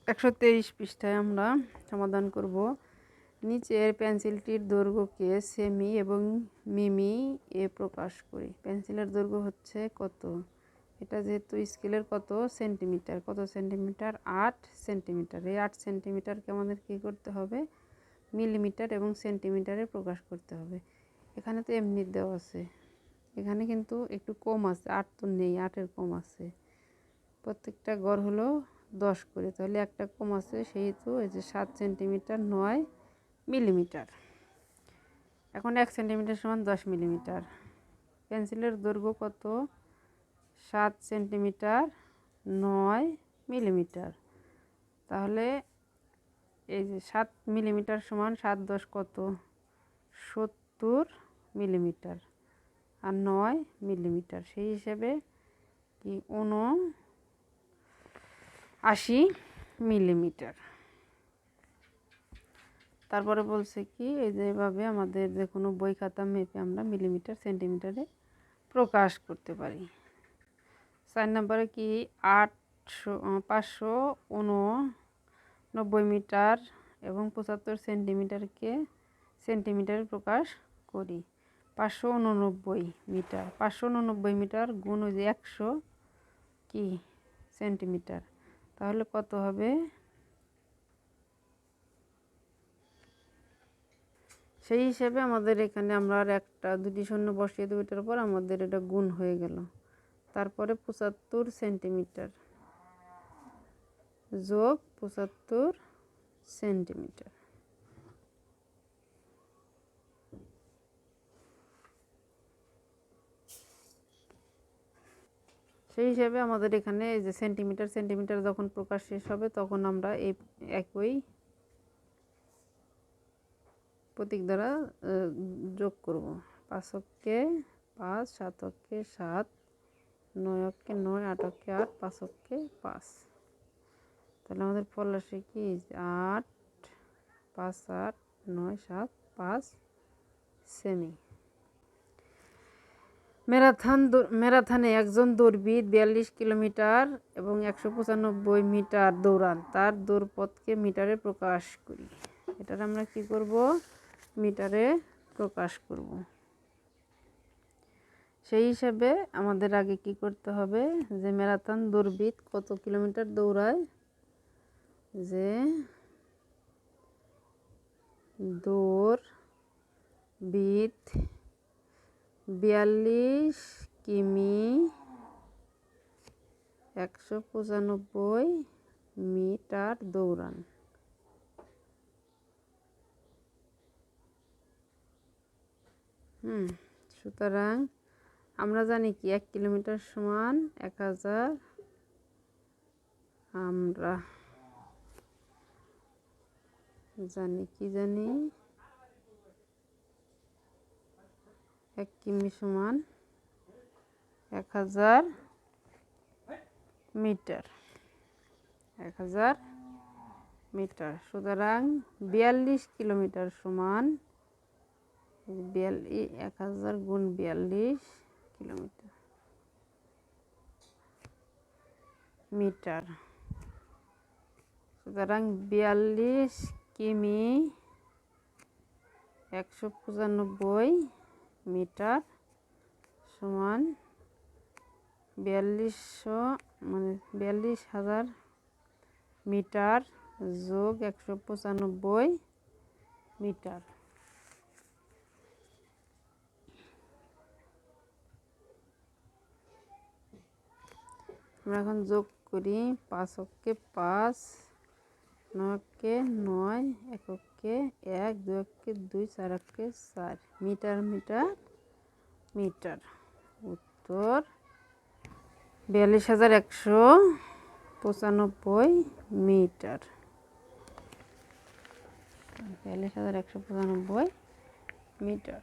123 পৃষ্ঠায় আমরা সমাধান করব। নিচের পেন্সিলটির দৈর্ঘ্যকে সেমি এবং মিমি এ প্রকাশ করি। পেন্সিলের দৈর্ঘ্য হচ্ছে কত? এটা যেহেতু স্কেলের কত সেন্টিমিটার, কত সেন্টিমিটার? 8 সেন্টিমিটার। এই 8 সেন্টিমিটারকে আমাদের কী করতে হবে? মিলিমিটার এবং সেন্টিমিটারে প্রকাশ করতে হবে। এখানে তো এমনি দেওয়া আছে, এখানে কিন্তু একটু কম আছে, 8 তো নেই, 8-এর কম আছে। প্রত্যেকটা গড় হলো 10 করে, তাহলে একটা কম আছে, সেহেতু এই যে 7 সেন্টিমিটার 9 মিলিমিটার। এখন 1 সেন্টিমিটার সমান 10 মিলিমিটার। পেন্সিলের দৈর্ঘ্য কত? 7 সেন্টিমিটার 9 মিলিমিটার। তাহলে এই যে 7 মিলিমিটার সমান 7 10 কত? 70 মিলিমিটার আর 9 মিলিমিটার, সেই হিসেবে কি 79 মিলিমিটার। তারপরে বলছে কি এই যে এভাবে আমাদের যে কোনো বই খাতা মেপে আমরা মিলিমিটার সেন্টিমিটারে প্রকাশ করতে পারি। 4 নম্বরে কি 589 মিটার এবং 75 সেন্টিমিটারকে সেন্টিমিটারে প্রকাশ করি। 589 মিটার, 589 মিটার গুণ ওই যে 100 কি সেন্টিমিটার, তাহলে কত হবে? সেই হিসেবে আমাদের এখানে আমরা আর একটা দুটি শূন্য বসিয়ে দেবো, এটার পর আমাদের এটা গুণ হয়ে গেল। তারপরে 75 সেন্টিমিটার যোগ 75 সেন্টিমিটার, সেই হিসেবে আমাদের এখানে এই যে সেন্টিমিটার সেন্টিমিটার যখন প্রকাশ শেষ হবে তখন আমরা এই একই প্রতীক দ্বারা যোগ করব। 5 অক্ষে 5, 7 অক্ষে 7, 9 অক্ষে 9, 8 অক্ষে 8, 5 অক্ষে 5। তাহলে আমাদের ফল আসে কি 8 5 8 9 7 5 সেমি। ম্যারাথনে একজন দৌড়বিদ 42 কিলোমিটার এবং 195 মিটার দৌড়ান। তার দৌড়পথকে মিটারে প্রকাশ করি। এটার আমরা কি করব? মিটারে প্রকাশ করব। সেই হিসাবে আমাদের আগে কি করতে হবে? যে ম্যারাথন দৌড়বিদ কত কিলোমিটার দৌড়ায়, যে দৌড়বিদ 42 কিমি 195 মিটার দৌড়ান। সুতরাং আমরা জানি কি 1 কিলোমিটার সমান 1000, আমরা জানি কি জানি 1 কিমি সমান 1000 মিটার, 1000 মিটার। সুতরাং 42 কিলোমিটার সমান 1000 গুণ 42 কিলোমিটার মিটার। সুতরাং 42 কিমি 195 মিটার সমান 4200 মানে 42,000 মিটার যোগ 195 মিটার। আমরা এখন যোগ করি। 5 অক্ষে 5, 9 অক্ষে 9, 1 অক্ষে 1, 2 অক্ষে 2, 4 অক্ষে 4, মিটার মিটার মিটার। উত্তর 42,195 মিটার। 42,195 মিটার।